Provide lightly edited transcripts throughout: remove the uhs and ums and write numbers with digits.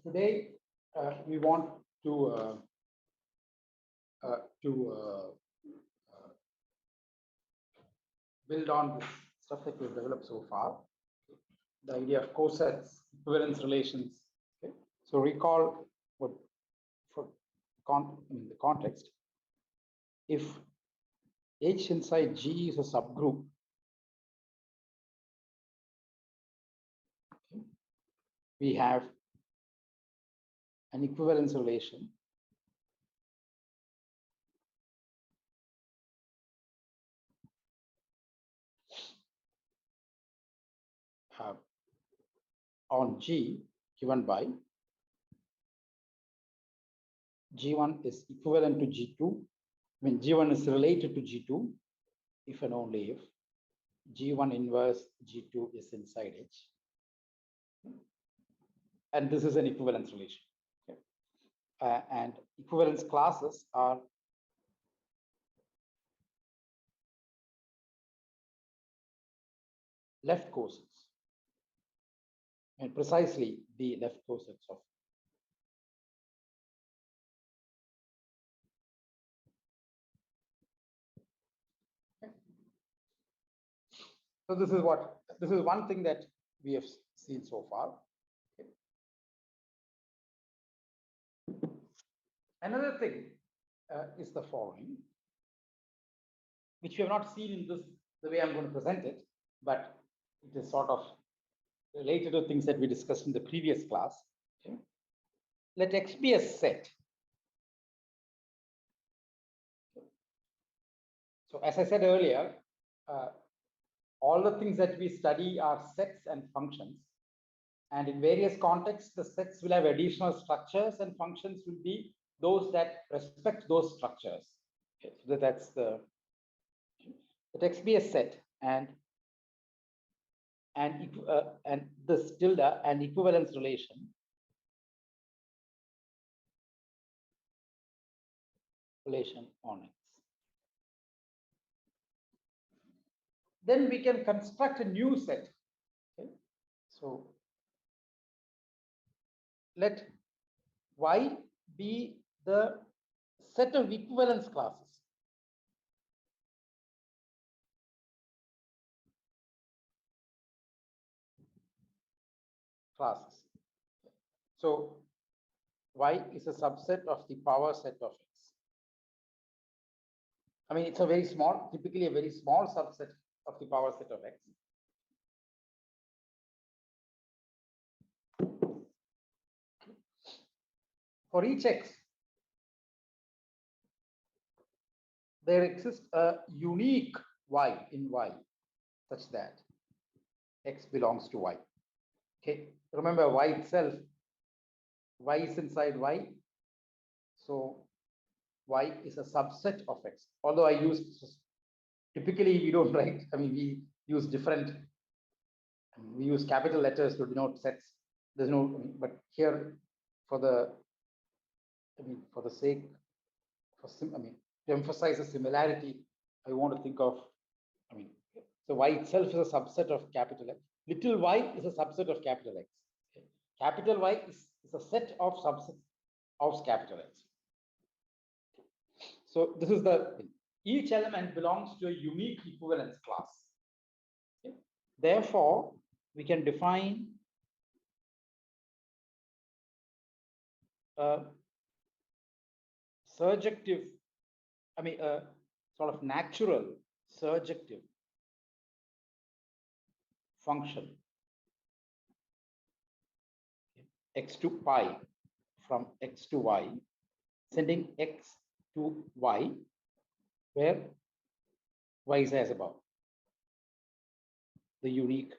today we want to build on this stuff that we've developed so far. The idea of cosets, equivalence relations. Okay? So recall what for in the context. If H inside G is a subgroup, okay, we have an equivalence relation on G given by G1 is equivalent to G2. I mean, G1 is related to G2 if and only if G1 inverse G2 is inside H. And this is an equivalence relation. Okay. And equivalence classes are left cosets, and precisely the left cosets of. Okay. So this is one thing that we have seen so far. Okay. Another thing is the following, which we have not seen in this the way I'm going to present it, but it is sort of related to things that we discussed in the previous class. Okay. Let X be a set. So as I said earlier, all the things that we study are sets and functions. And in various contexts, the sets will have additional structures and functions will be those that respect those structures. Okay, so that's the, let X be a set and this tilde and equivalence relation on X. Then we can construct a new set. Okay. So let Y be the set of equivalence classes. So Y is a subset of the power set of X. I mean, it's a very small, typically a very small subset of the power set of X. For each X, there exists a unique Y in Y such that X belongs to Y. Okay, remember Y itself, Y is inside Y. So Y is a subset of X. Although I use, typically we don't write, I mean, we use different, we use capital letters to denote sets. There's no, but here for the, for the sake, to emphasize the similarity, I want to think of, so Y itself is a subset of capital X. Little y is a subset of capital X. Okay. Capital Y is a set of subsets of capital X. So this is the thing. Each element belongs to a unique equivalence class. Okay. Therefore, we can define a surjective, a sort of natural surjective function X to pi from X to Y, sending X to Y, where Y is as above. The unique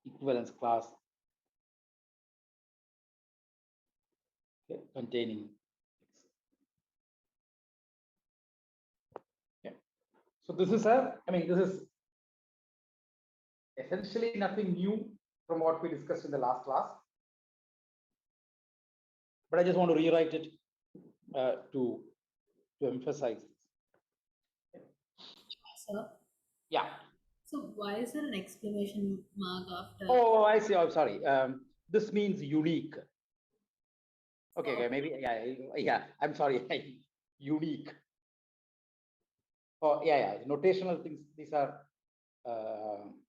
equivalence class containing X. Okay. So this is this is essentially nothing new from what we discussed in the last class. But I just want to rewrite it to emphasize this. Okay. Sir? Yeah. So why is there an exclamation mark after? Oh, I see. I'm sorry. This means unique. Okay, maybe, yeah, I'm sorry, unique. Oh, yeah, notational things, these are,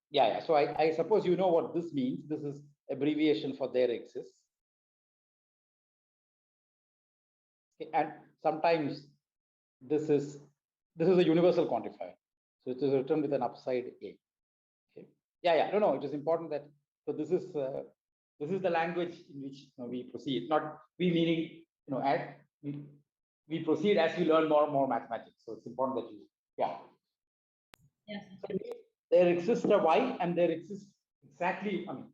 yeah. So I suppose you know what this means. This is abbreviation for there exists. Okay, and sometimes this is a universal quantifier. So it is written with an upside A. Okay. Yeah. No. It is important that, so this is the language in which we proceed. Not we meaning, as we proceed as we learn more and more mathematics. So it's important that you, yeah. Yes. So there exists a y, and there exists exactly. I mean,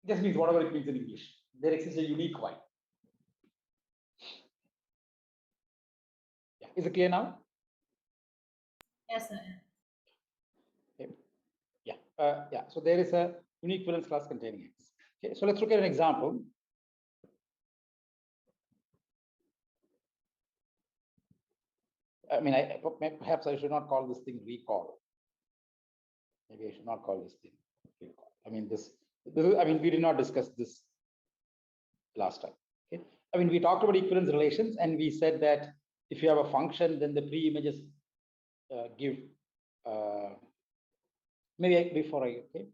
it just means whatever it means in English. There exists a unique y. Yeah. Is it clear now? Yes, sir. Okay. Yeah. So there is a unique equivalence class containing x. Okay. So let's look at an example. I mean, perhaps I should not call this thing recall. Maybe I should not call this thing recall. I mean, this is, I mean, we did not discuss this last time. Okay. I mean, we talked about equivalence relations, and we said that if you have a function, then the pre-images give. Maybe before I, okay.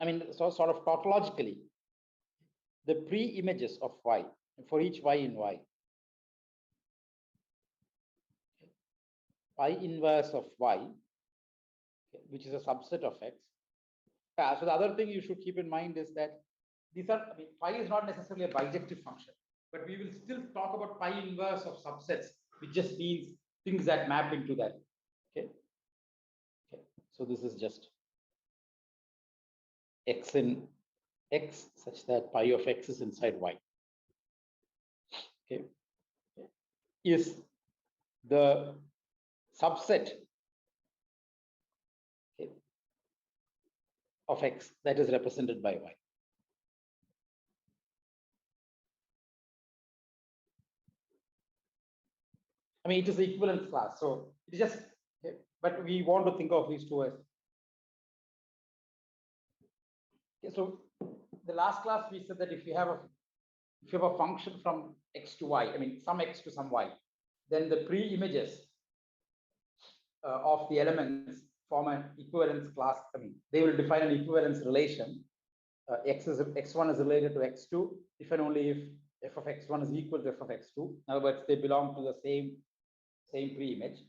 I mean, so sort of tautologically, the pre-images of y for each y in y, y inverse of y, which is a subset of x. So the other thing you should keep in mind is that these are, I mean, pi is not necessarily a bijective function, but we will still talk about pi inverse of subsets, which just means things that map into that. Okay. So this is just x in x such that pi of x is inside y. Okay. Is the subset, okay, of x that is represented by y. I mean, it is the equivalence class, so it is just, okay, but we want to think of these two as. Okay, so the last class we said that if you have a function from x to y, I mean some x to some y, then the pre-images of the elements form an equivalence class. I mean, they will define an equivalence relation. X1 is related to x2 if and only if f of x1 is equal to f of x2. In other words, they belong to the same pre-image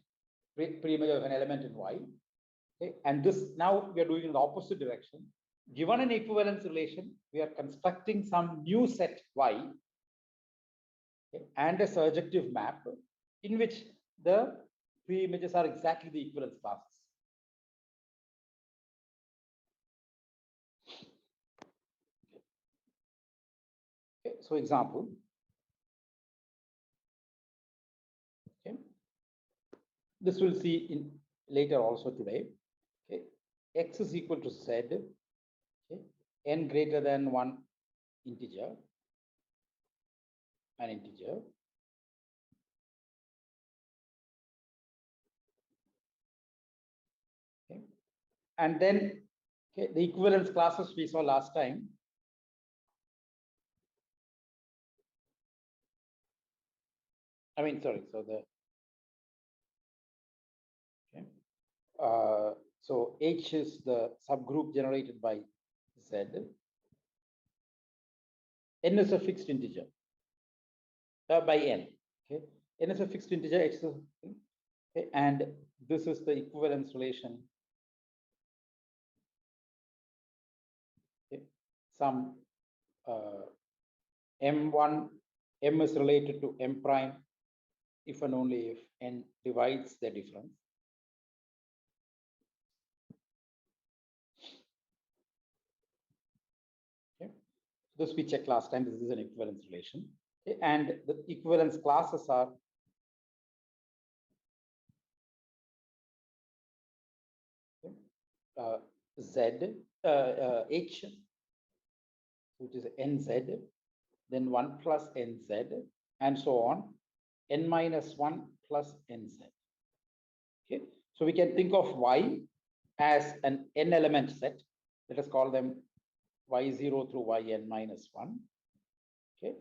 of an element in y. Okay, and this now we are doing in the opposite direction. Given an equivalence relation, we are constructing some new set y, okay, and a surjective map in which the pre-images are exactly the equivalence classes. Okay, so example. Okay, this we'll see in later also today. Okay, x is equal to z. Okay, n greater than 1 integer, an integer. Okay, and then, okay, the equivalence classes we saw last time. I mean, sorry. So the okay. So H is the subgroup generated by Z. N is a fixed integer by N. Okay, N is a fixed integer. H is okay, and this is the equivalence relation. Okay, some M1 M is related to M prime if and only if N divides the difference. Okay, this we checked last time. This is an equivalence relation. Okay, and the equivalence classes are Z, H, which is NZ, then 1 plus NZ, and so on, N minus 1 plus NZ. Okay, so we can think of Y as an N element set. let us call them y0 through yn minus 1, okay,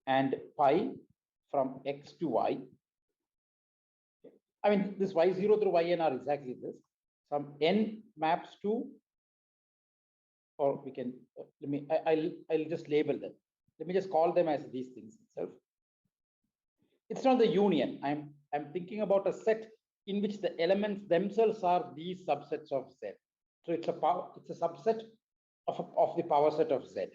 and pi from x to y. Okay. I mean, this y0 through yn are exactly this. Some n maps to, or we can, I'll just label them. Let me just call them as these things itself. It's not the union. I'm thinking about a set in which the elements themselves are these subsets of Z. So it's a subset of the power set of Z.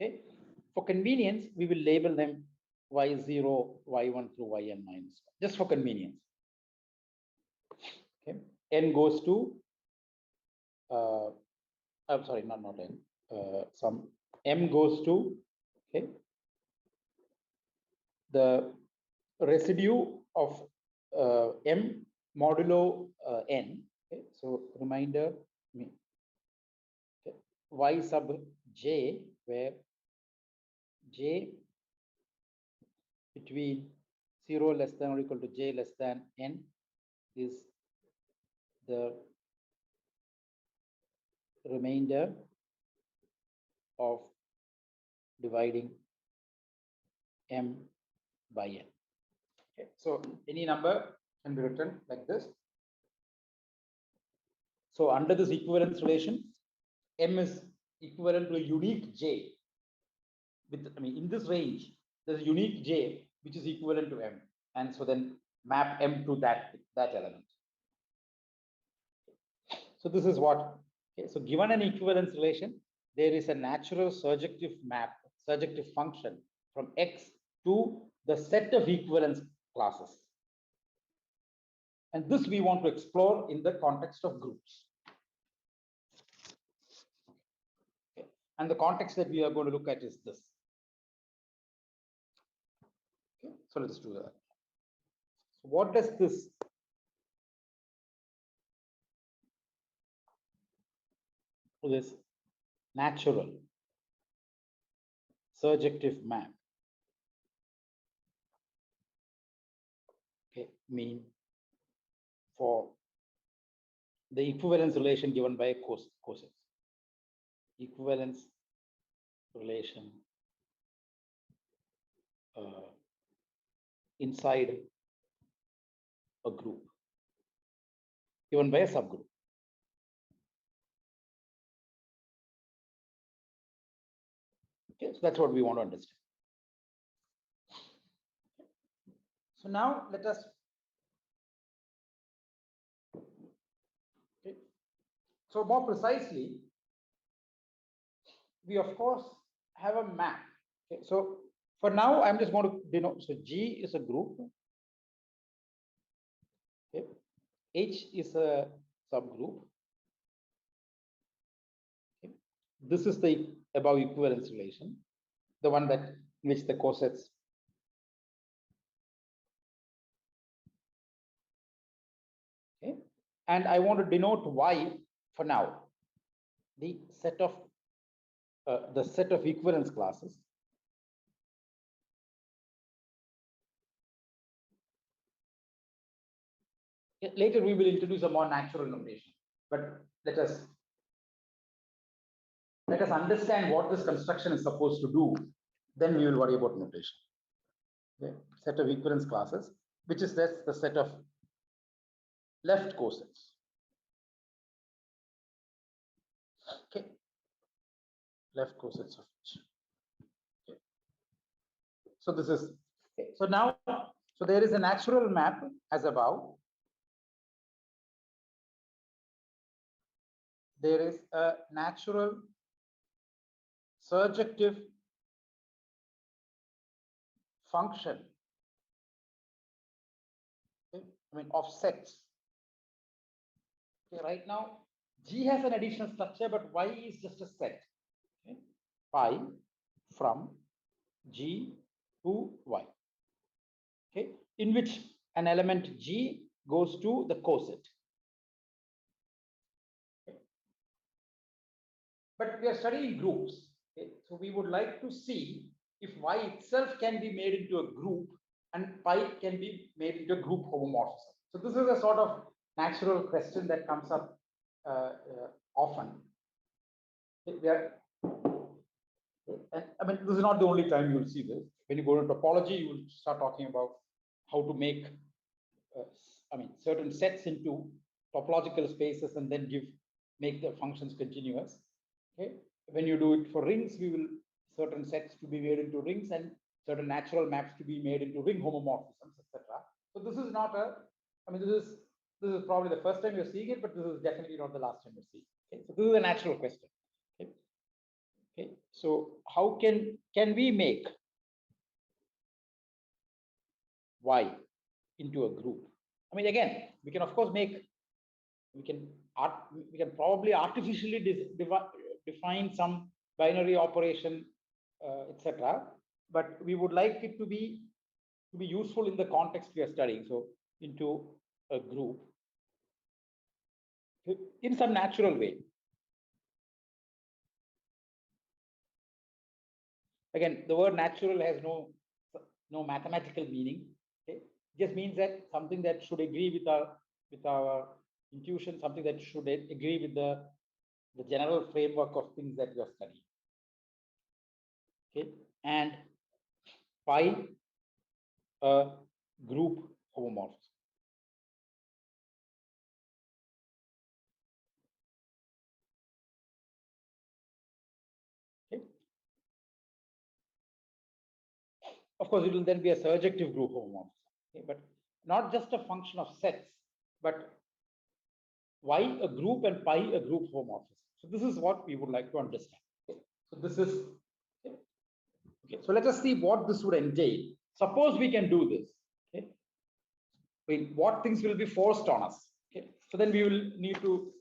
Okay. For convenience, we will label them y0, y1 through yn minus 1, just for convenience. Okay. N goes to, I'm sorry, not n. Some m goes to, okay, the residue of m modulo n. Okay, so reminder, okay, y sub j, where j between 0 less than or equal to j less than n is the remainder of dividing m by n. Okay, so any number can be written like this. So under this equivalence relation, m is equivalent to a unique j. With, I mean, in this range, there's a unique j which is equivalent to m, and so then map m to that element. So this is what. Okay, so given an equivalence relation, there is a natural surjective map, surjective function from x to the set of equivalence classes. And this we want to explore in the context of groups. Okay. And the context that we are going to look at is this. Okay. So let's do that. So what does this natural surjective map, okay, mean for the equivalence relation given by a coset? Equivalence relation inside a group given by a subgroup. Okay, so that's what we want to understand. So now let us, okay, so more precisely, we of course have a map. Okay, so for now, I'm just going to denote. So G is a group. Okay. H is a subgroup. Okay. This is the above equivalence relation, the one that in which the cosets. Okay. And I want to denote Y for now, the set of equivalence classes. Later we will introduce a more natural notation, but let us understand what this construction is supposed to do. Then we will worry about notation. Okay. Set of equivalence classes, which is the set of left cosets. Okay. Left cosets of H. Okay. So this is okay. So now, so there is a natural map as above. There is a natural surjective function, okay, I mean of sets. Okay, right now G has an additional structure, but Y is just a set. Okay, pi from G to Y. Okay, in which an element G goes to the coset. Okay. But we are studying groups. Okay, so we would like to see if Y itself can be made into a group and pi can be made into a group homomorphism. So this is a sort of natural question that comes up often. Are, I mean, this is not the only time you'll see this. When you go to topology, you will start talking about how to make, certain sets into topological spaces and then make the functions continuous. Okay. When you do it for rings, we will certain sets to be made into rings and certain natural maps to be made into ring homomorphisms, etc. So this is not a, this is probably the first time you're seeing it, but this is definitely not the last time you're seeing it. Okay. So this is a natural question. Okay. Okay. So how can we make Y into a group? I mean, again, we can of course make, we can probably artificially define some binary operation, etc. But we would like it to be useful in the context we are studying. So into a group in some natural way. Again, the word natural has no mathematical meaning. Okay? It just means that something that should agree with our intuition, something that should agree with the general framework of things that we are studying. Okay, and pi a group homomorphism. Okay. Of course, it will then be a surjective group homomorphism. Okay, but not just a function of sets, but Y a group and pi a group homomorphism. So this is what we would like to understand. Okay. So this is okay. So let us see what this would entail. Suppose we can do this. Okay. What things will be forced on us? Okay. So then we will need to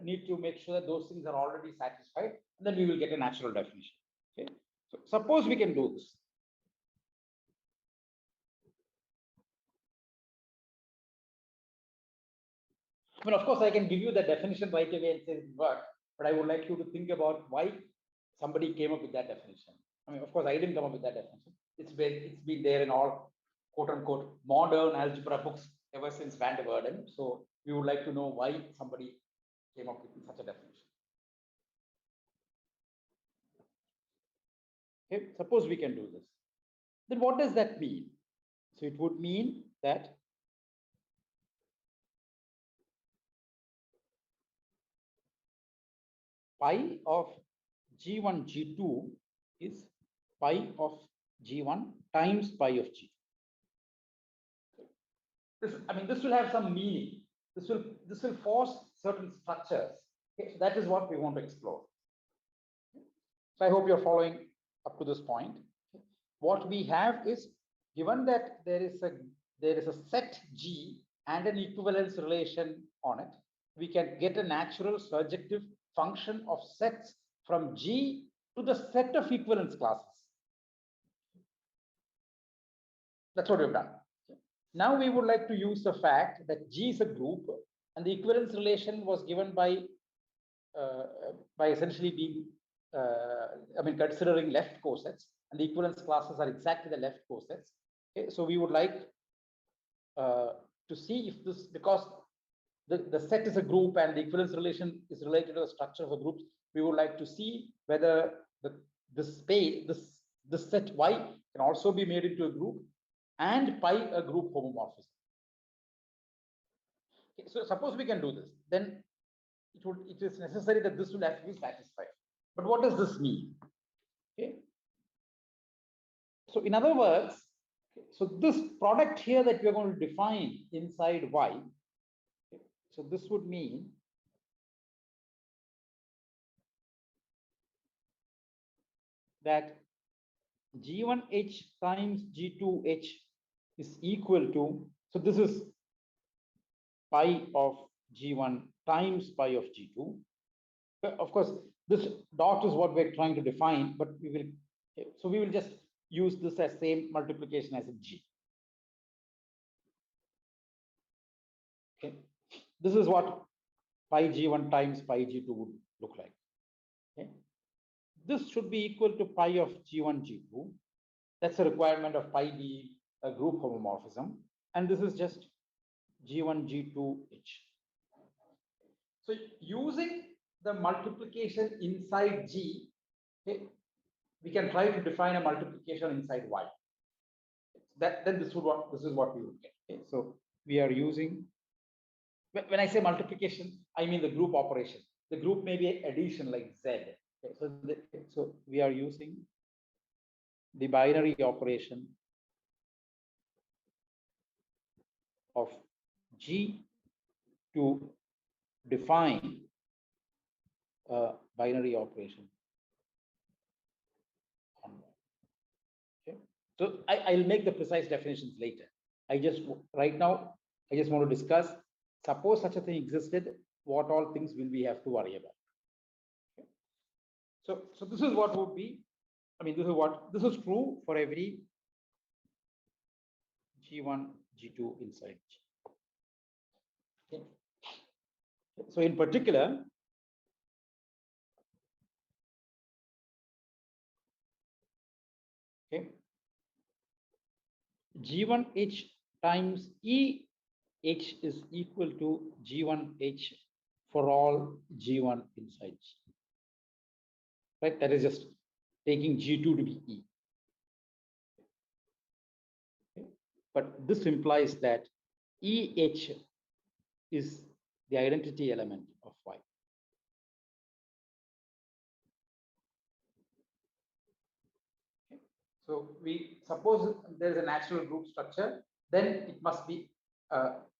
make sure that those things are already satisfied, and then we will get a natural definition. Okay. So suppose we can do this. I mean, of course, I can give you the definition right away and say it works, but I would like you to think about why somebody came up with that definition. I mean, of course, I didn't come up with that definition. It's been there in all quote unquote modern algebra books ever since Van der Waerden. So we would like to know why somebody came up with such a definition. Okay, suppose we can do this. Then what does that mean? So it would mean that pi of G1, G2 is pi of G1 times pi of G2. This will have some meaning. This will force certain structures. Okay, so that is what we want to explore. So I hope you're following up to this point. What we have is, given that there is a set G and an equivalence relation on it, we can get a natural surjective function of sets from G to the set of equivalence classes. That's what we've done. Now we would like to use the fact that G is a group, and the equivalence relation was given by essentially being, considering left cosets, and the equivalence classes are exactly the left cosets. Okay, so we would like to see if this, because the set is a group and the equivalence relation is related to the structure of a group, we would like to see whether this set Y can also be made into a group and pi a group homomorphism. Okay, so suppose we can do this, then it is necessary that this will have to be satisfied. But what does this mean? Okay. So in other words, so this product here that we are going to define inside Y, okay, so this would mean that G1H times G2H is equal to, so this is pi of G1 times pi of G2. Of course, this dot is what we're trying to define, but we will just use this as same multiplication as a G. Okay, this is what pi G1 times pi G2 would look like. Okay, this should be equal to pi of G1 G2. That's a requirement of pi d a group homomorphism, and this is just G1, G2H. So using the multiplication inside G, okay, we can try to define a multiplication inside Y. Then this is what we would get. Okay? So we are using, when I say multiplication, I mean the group operation. The group may be addition like Z. Okay? So we are using the binary operation of G to define a binary operation on Y. Okay? So I'll make the precise definitions later. Right now, I just want to discuss, suppose such a thing existed, what all things will we have to worry about. Okay? So this is what would be, this is true for every G1, G2 inside G. Okay. So in particular, okay, G1H times EH is equal to G1H for all G1 inside G. Right? That is just taking G2 to be E. Okay? But this implies that EH is the identity element of Y. Okay? So we suppose there is a natural group structure, then it must be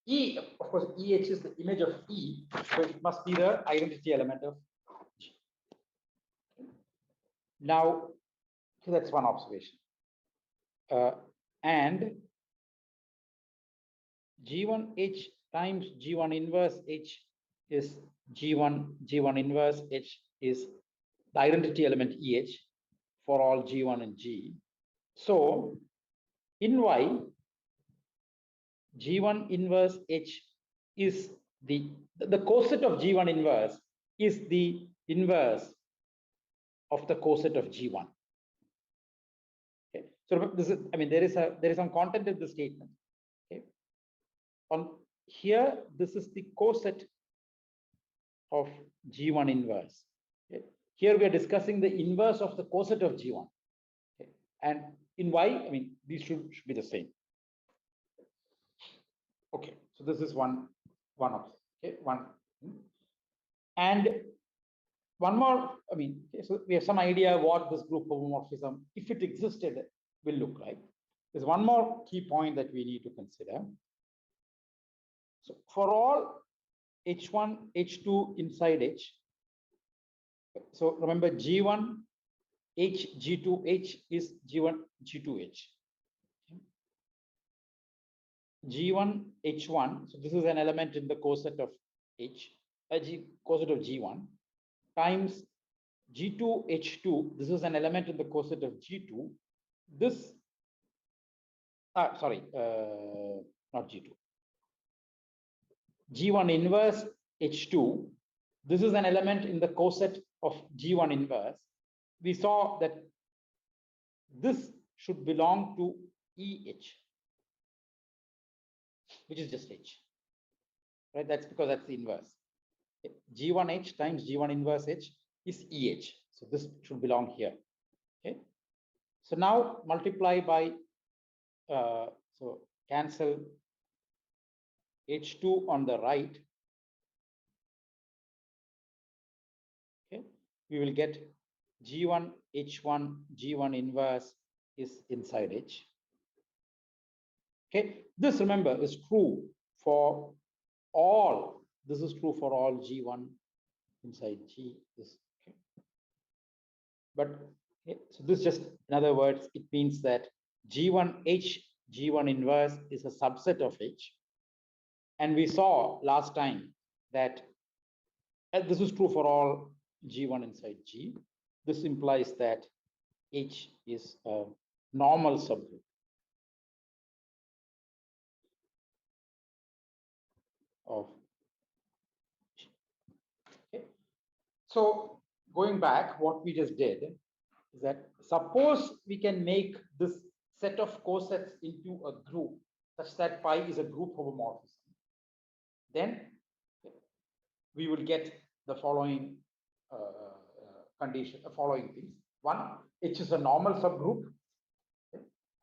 E. Of course, EH is the image of E, so it must be the identity element of G. Now, so that's one observation. And G1H times G1 inverse H is G1 inverse H is the identity element EH for all G1 and G. So in Y, G1 inverse H is the coset of G1 inverse is the inverse of the coset of G1. Okay. So this is, there is some content in the statement. Okay. On here, this is the coset of G1 inverse. Okay. Here we are discussing the inverse of the coset of G1. Okay. And in Y, these should be the same. Okay, so this is one of, okay, one. And one more, so we have some idea what this group homomorphism, if it existed, will look like. There's one more key point that we need to consider. So for all H1, H2 inside H, so remember G1, H, G2, H is G1, G2H. G1, H1, so this is an element in the coset of H, coset of G1, times G2, H2, this is an element in the coset of G2. This, not G2. G1 inverse H2, this is an element in the coset of G1 inverse. We saw that this should belong to EH, which is just H, right? That's because that's the inverse. G1H times G1 inverse H is EH. So this should belong here. Okay. So now multiply by, so cancel H2 on the right. Okay. We will get G1, H1, G1 inverse is inside H. Okay. This, remember, is true for all. This is true for all G1 inside G. This, okay. But so this just, in other words, it means that G1H, G1 inverse is a subset of H. And we saw last time that this is true for all G1 inside G. This implies that H is a normal subgroup of G. Okay. So going back, what we just did is that suppose we can make this set of cosets into a group such that pi is a group homomorphism, then we will get the following condition, the following things. One, H is a normal subgroup,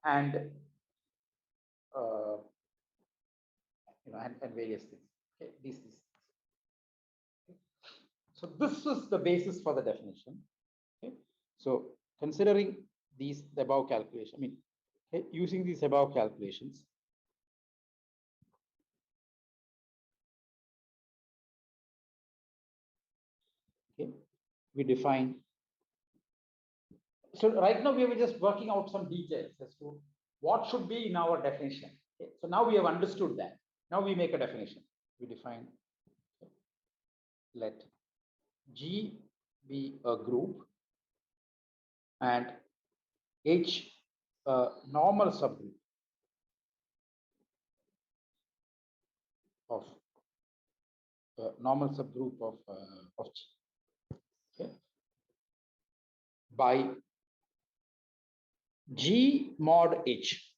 and and various things. Okay, these. Okay. So this is the basis for the definition. Okay. So considering the above calculation, I mean, okay, using these above calculations, okay, we define. So right now we are just working out some details as to what should be in our definition. Okay. So now we have understood that. Now we make a definition. We define, okay, let G be a group and H a normal subgroup of G, okay, by G mod H.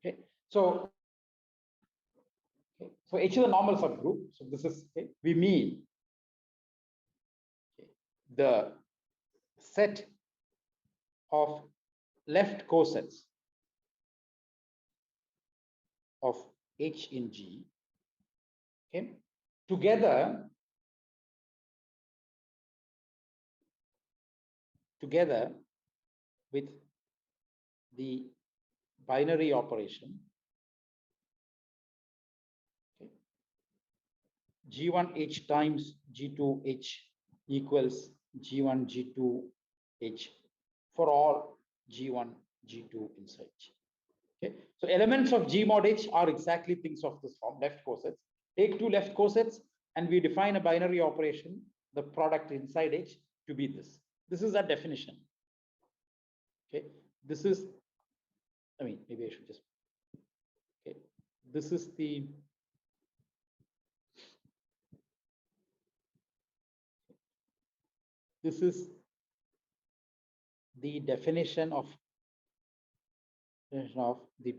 Okay, so H is a normal subgroup. So this is, okay, we mean, okay, the set of left cosets of H in G, okay, together with the binary operation, okay, G1H times G2H equals G1 G2H for all G1 G2 inside G. Okay, so elements of G mod H are exactly things of this form, left cosets. Take two left cosets and we define a binary operation, the product inside H, to be this. This is our definition. Okay, this is, I mean, maybe I should just, okay, this is the, this is the definition of the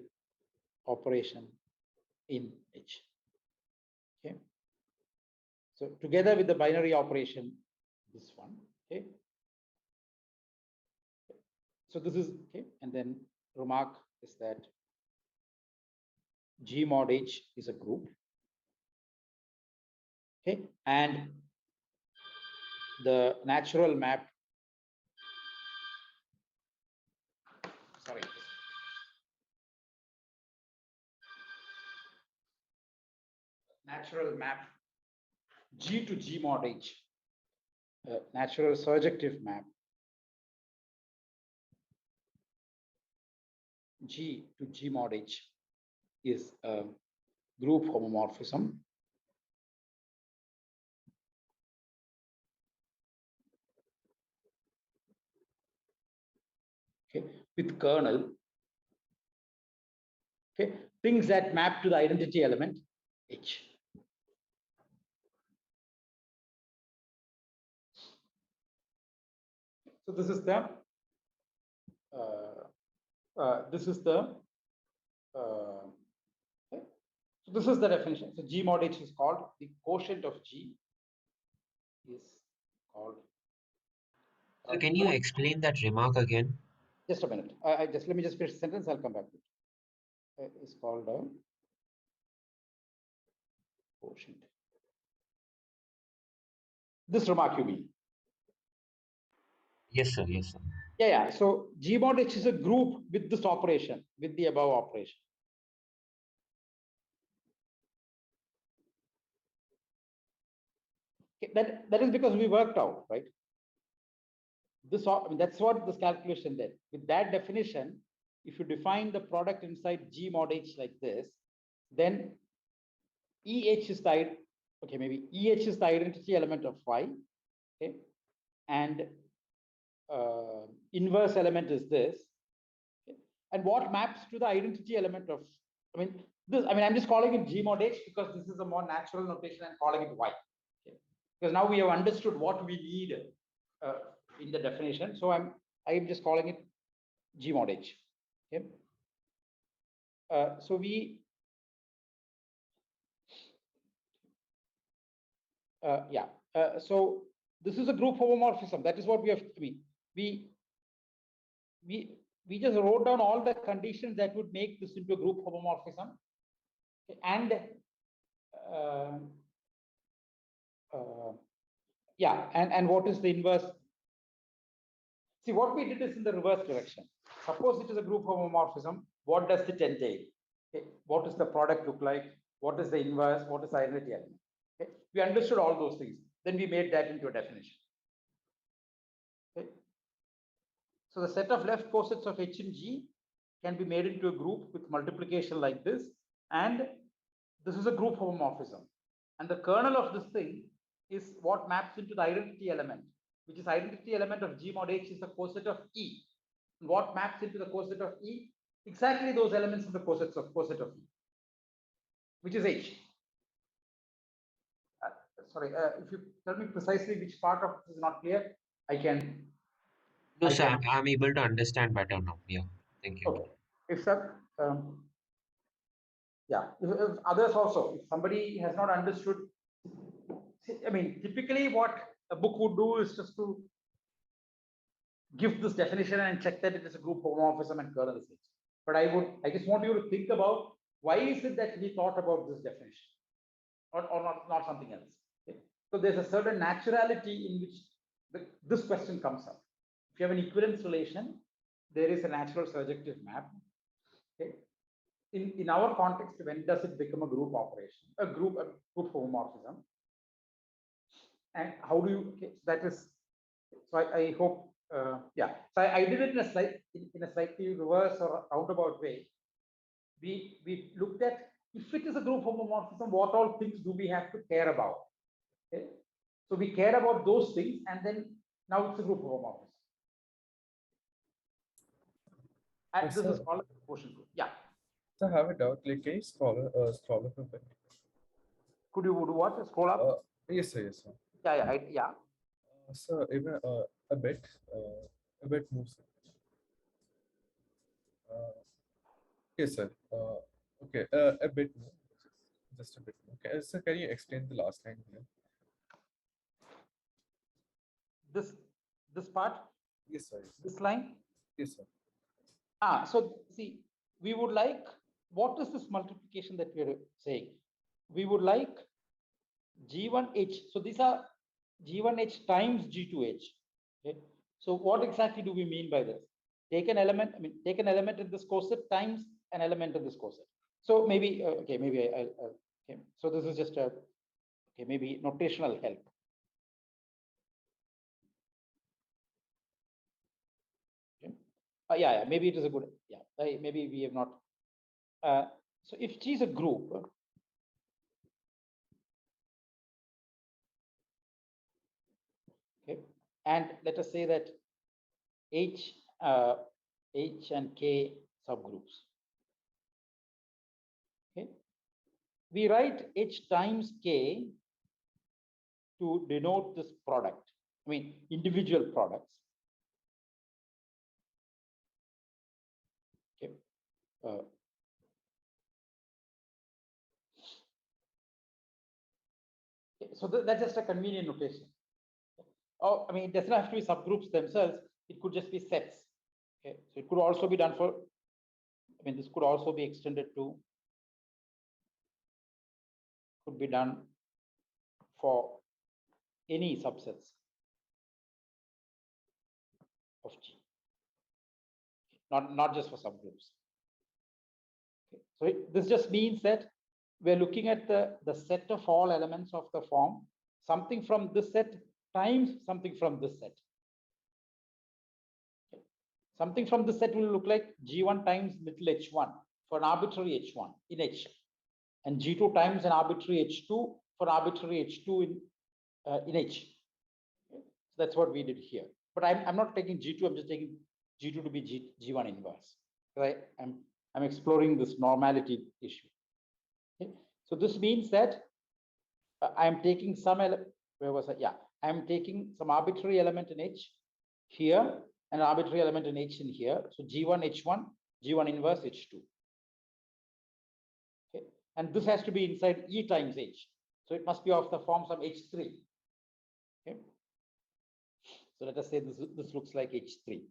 operation in H. Okay, so together with the binary operation, this one. Okay, so this is, okay, and then remark is that G mod H is a group, okay, and the natural map, sorry, natural map G to G mod H, natural surjective map G to G mod H is a group homomorphism. Okay, with kernel, okay, things that map to the identity element H. So this is the okay. So this is the definition. So G mod H is called the quotient of G is called. So can you explain that remark again? Just a minute. I just let me just finish the sentence. I'll come back to it. It's called quotient. This remark you mean? Yes, sir. Yes, sir. Yeah. So G mod H is a group with this operation, with the above operation. Okay, that is because we worked out, right? This, I mean, that's what this calculation did. With that definition, if you define the product inside G mod H like this, then EH is the, okay, maybe EH is the identity element of Y, okay, and inverse element is this, okay? And what maps to the identity element of, I mean, this, I mean, I'm just calling it G mod H because this is a more natural notation and calling it Y, okay? Because now we have understood what we need in the definition. So I'm just calling it G mod H. Okay. So we so this is a group homomorphism. That is what we have. We we just wrote down all the conditions that would make this into a group homomorphism, and and what is the inverse? See, what we did is in the reverse direction. Suppose it is a group homomorphism. What does it entail? Okay. What does the product look like? What is the inverse? What is the identity element? Okay. We understood all those things. Then we made that into a definition. Okay. So the set of left cosets of H and G can be made into a group with multiplication like this, and this is a group homomorphism. And the kernel of this thing is what maps into the identity element, which is identity element of G mod H is the coset of E. And what maps into the coset of E? Exactly those elements in the coset of E, which is H. Sorry, if you tell me precisely which part of this is not clear, I can. No, sir, I'm able to understand better now. Yeah, thank you. Okay. If that, if others also, if somebody has not understood, I mean, typically what a book would do is just to give this definition and check that it is a group homomorphism and kernel is H. But I just want you to think about why is it that we thought about this definition or not something else. Okay? So there's a certain naturality in which this question comes up. If you have an equivalence relation, there is a natural surjective map. Okay? In our context, when does it become a group operation, a group homomorphism? And how do you, okay, so that is, so I hope, so I did it in a slightly reverse or roundabout way. We looked at, if it is a group homomorphism, what all things do we have to care about? Okay? So we care about those things, and then now it's a group homomorphism. And Yes, this sir. is called a quotient group. Yeah. So I have a doubt. Like, can you scroll up a bit? Could you do what? Scroll up? Yes, sir. Yes, sir. Yeah. So even a bit moves. Yes, sir. Okay, a bit more. Just a bit more. Okay, so can you explain the last line here? This part? Yes, sir. Yes, sir. This line? Yes, sir. So see, we would like, what is this multiplication that we are saying? We would like G1H. So these are G1H times G2H. Okay. So what exactly do we mean by this? Take an element, take an element in this coset times an element in this coset. So maybe, okay. So this is just a, okay, maybe notational help. Okay. Maybe it is a good, maybe we have not. So if G is a group, okay, and let us say that H and K subgroups. Okay, we write H times K to denote this product. I mean, individual products. Okay. So that's just a convenient notation. Oh, I mean, it doesn't have to be subgroups themselves. It could just be sets. Okay, so it could also be done for. I mean, this could also be extended to. Could be done for any subsets of G. Not just for subgroups. Okay. So this just means that we're looking at the set of all elements of the form, something from this set times something from this set. Okay. Something from this set will look like G1 times little h1 for an arbitrary h1 in H, and G2 times an arbitrary h2 for an arbitrary h2 in H. Okay. So that's what we did here. But I'm not taking G2, I'm just taking G2 to be G1 inverse. I'm exploring this normality issue. Okay. So this means that I'm taking some element, where was I? Yeah, I'm taking some arbitrary element in H here, an arbitrary element in H in here. So G1, H1, G1 inverse H2. Okay. And this has to be inside E times H. So it must be of the form some H3. Okay. So let us say this looks like H3.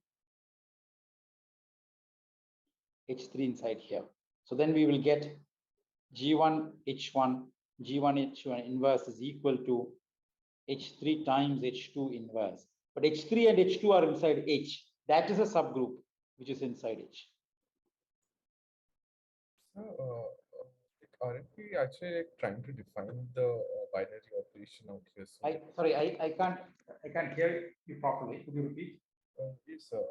H3 inside here. So then we will get G1, H1, G1, H1 inverse is equal to H3 times H2 inverse. But H3 and H2 are inside H. That is a subgroup which is inside H. So, aren't we actually trying to define the binary operation out here? So, I can't hear you properly. Could you repeat? yes, sir.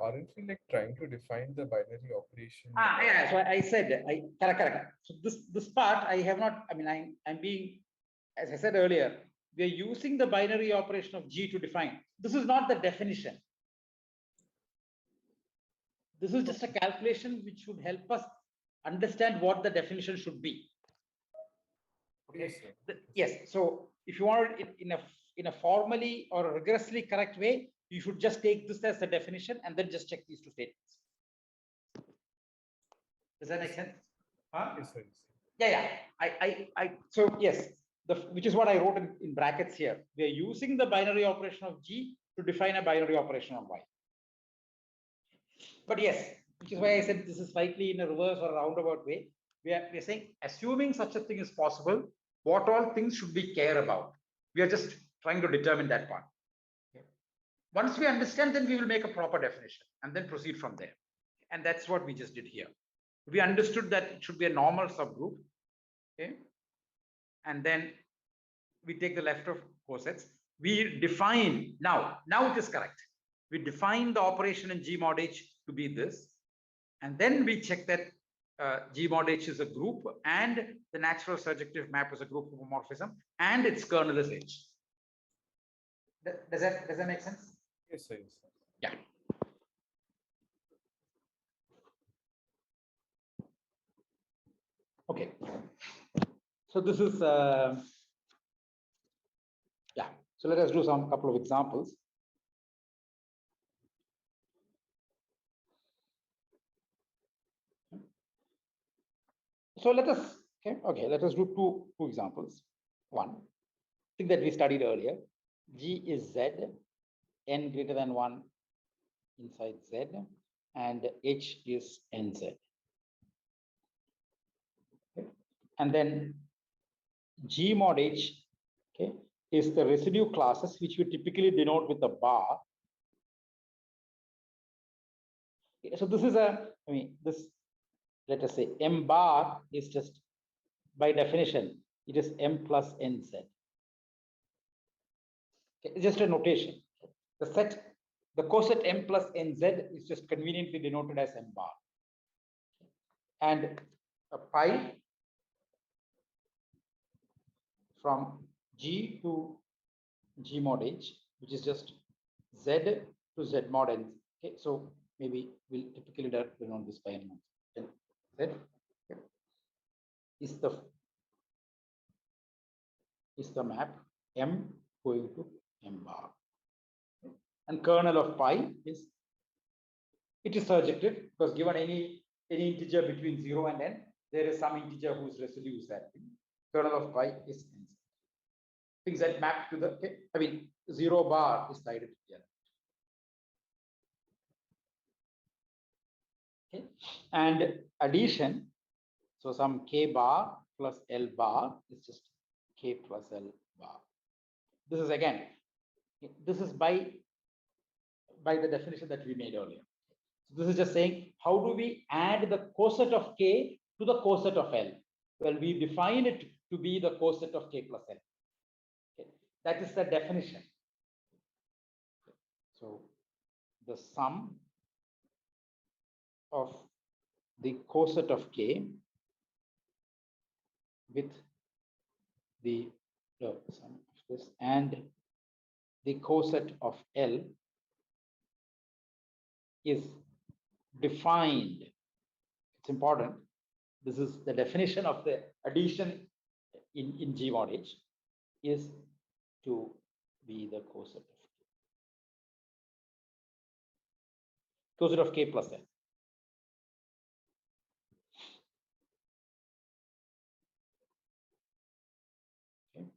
Aren't we trying to define the binary operation? Yeah. So I said, correct. So this part I have not. I mean, I'm being, as I said earlier, we are using the binary operation of G to define. This is not the definition. This is just a calculation which should help us understand what the definition should be. Okay. Yes. So if you want it in a formally or a rigorously correct way, you should just take this as the definition and then just check these two statements. Does that make sense? Huh? Yes, sir. Yeah. So yes, which is what I wrote in brackets here. We are using the binary operation of G to define a binary operation of Y. But yes, which is why I said this is slightly in a reverse or roundabout way. We are saying, assuming such a thing is possible, what all things should we care about? We are just trying to determine that part. Okay. Once we understand, then we will make a proper definition and then proceed from there. And that's what we just did here. We understood that it should be a normal subgroup. Okay. And then we take the left of cosets. We define, now it is correct. We define the operation in G mod H to be this. And then we check that G mod H is a group and the natural surjective map is a group homomorphism and its kernel is H. Does that make sense? Yes, sir. Yes, sir. Yeah. Okay. So this is yeah. So let us do some couple of examples. So let us let us do two examples. One thing that we studied earlier, G is Z, n greater than 1 inside Z, and H is NZ. Okay. And then G mod H, okay, is the residue classes which we typically denote with a bar. Okay, so this is let us say M bar is just, by definition, it is M plus NZ. Okay, it's just a notation. The coset M plus NZ is just conveniently denoted as M bar. And a pi from G to G mod H, which is just Z to Z mod N. Okay, so maybe we'll typically denote this by N. Z is the map M going to M bar. And kernel of pi is, it is surjective because given any integer between 0 and n, there is some integer whose residue is that thing. Kernel of pi is n. Things that map to the, 0 bar is tied together. Okay. And addition, so some k bar plus L bar is just k plus L bar. This is again, this is by the definition that we made earlier. So this is just saying, how do we add the coset of k to the coset of L? Well, we define it to be the coset of k plus L. Okay. That is the definition. So the sum of the coset of k with the sum of this and the coset of L is defined. It's important. This is the definition of the addition in G mod H, is to be the coset of K. Coset of K plus L. Okay.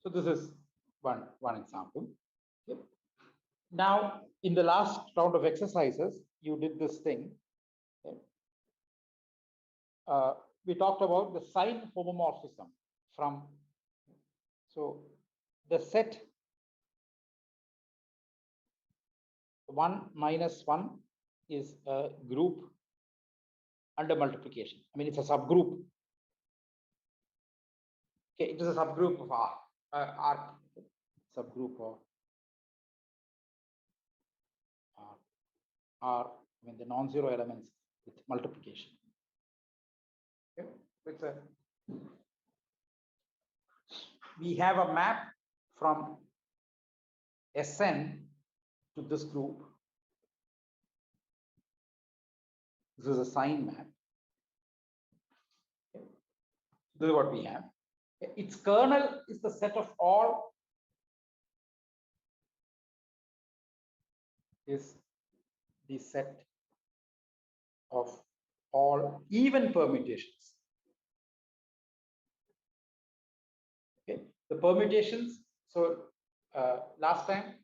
So this is one example. Okay. Now, in the last round of exercises, you did this thing. Okay. We talked about the sign homomorphism from, so the set 1 minus 1 is a group under multiplication. I mean, it's a subgroup. Okay, it is a subgroup of R. R subgroup of R when the non-zero elements with multiplication. Okay, it's a, we have a map from Sn to this group. This is a sign map. Okay. This is what we have. Its kernel is the set of all is the set of all even permutations. Okay, the permutations. So last time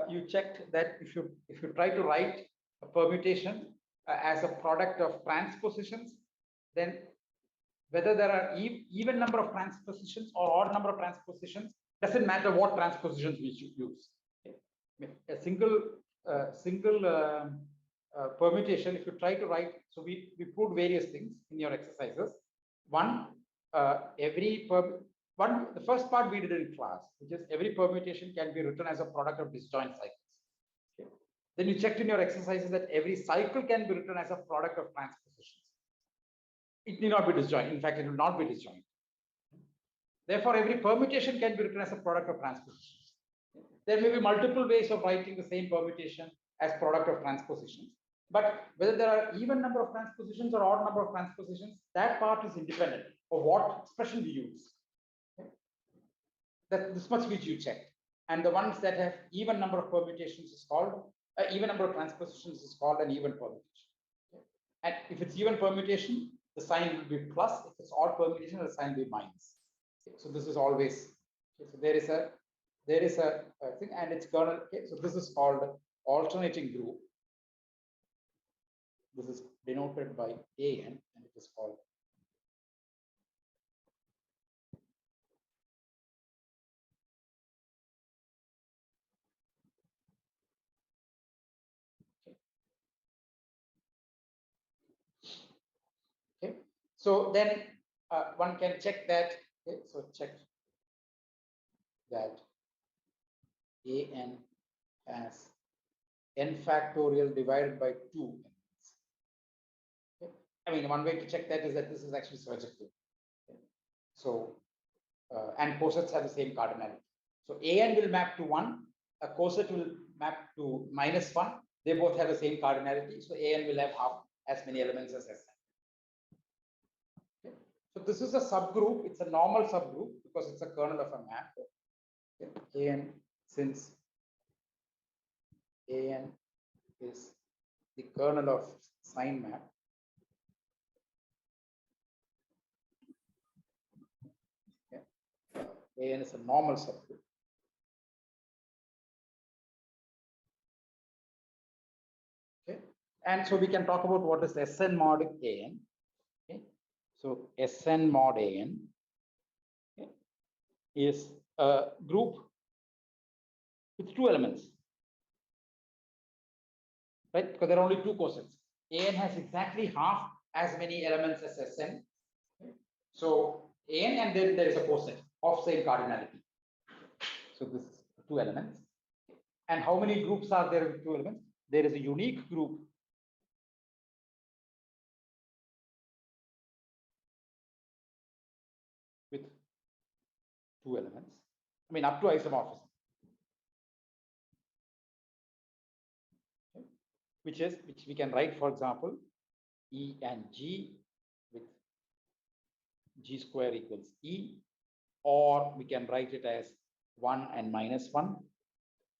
you checked that if you try to write a permutation as a product of transpositions, then whether there are even number of transpositions or odd number of transpositions, doesn't matter what transpositions we should use. Okay. A single permutation, if you try to write, so we proved various things in your exercises. One, the first part we did in class, which is every permutation can be written as a product of disjoint cycles. Okay. Then you checked in your exercises that every cycle can be written as a product of transpositions. It need not be disjoint. In fact, it will not be disjoint. Therefore, every permutation can be written as a product of transpositions. There may be multiple ways of writing the same permutation as product of transpositions. But whether there are even number of transpositions or odd number of transpositions, that part is independent of what expression we use. Okay. That this much which you check. And the ones that have even number of permutations is called, even number of transpositions is called an even permutation. Okay. And if it's even permutation, the sign will be plus. If it's odd permutation, the sign will be minus. Okay. So this is always, okay, so there is a thing, and it's kernel. Okay, so this is called alternating group. This is denoted by AN, and it is called okay. So then one can check that. Okay, so check that AN has n factorial divided by 2. Okay. I mean, one way to check that is that this is actually surjective. Okay. So, and cosets have the same cardinality. So AN will map to 1, a coset will map to -1. They both have the same cardinality. So AN will have half as many elements as Sn. Okay. So this is a subgroup. It's a normal subgroup because it's a kernel of a map. Okay. AN, since AN is the kernel of sign map. Okay. AN is a normal subgroup. Okay. And so we can talk about what is Sn mod AN. Okay. So Sn mod AN, okay, is a group with 2 elements, right? Because there are only 2 cosets. AN has exactly half as many elements as Sn. Okay. So AN, and then there is a coset of same cardinality. So this is 2 elements. And how many groups are there with 2 elements? There is a unique group with 2 elements. I mean, up to isomorphism. Okay. Which we can write, for example, E and G with G square equals E, or we can write it as 1 and minus 1,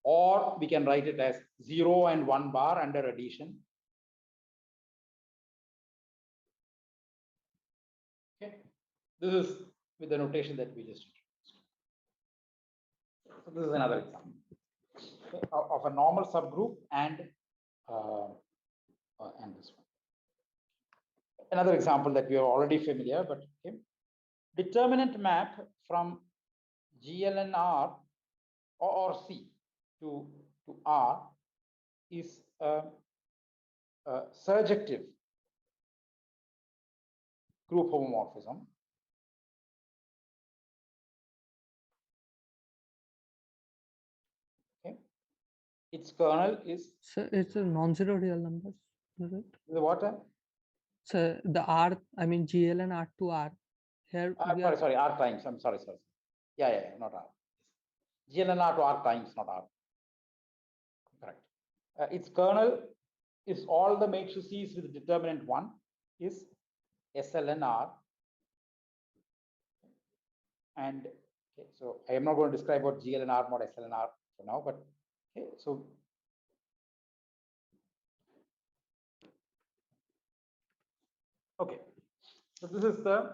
or we can write it as 0 and 1 bar under addition. Okay, this is with the notation that we just introduced. So this is another example, okay, of a normal subgroup and this one. Another example that we are already familiar, but okay. Determinant map from GLNR or C to R is a surjective group homomorphism. Okay, its kernel is. So it's a non-zero real numbers, is it? The what? So the R, I mean GL and R to R. Here we are. Sorry, R times. I'm sorry. Yeah, not R. GLNR to R times, not R. Correct. Its kernel is all the matrices with determinant 1 is SLNR. And okay, so I am not going to describe what GLNR mod SLNR for now, but okay, so okay, so this is the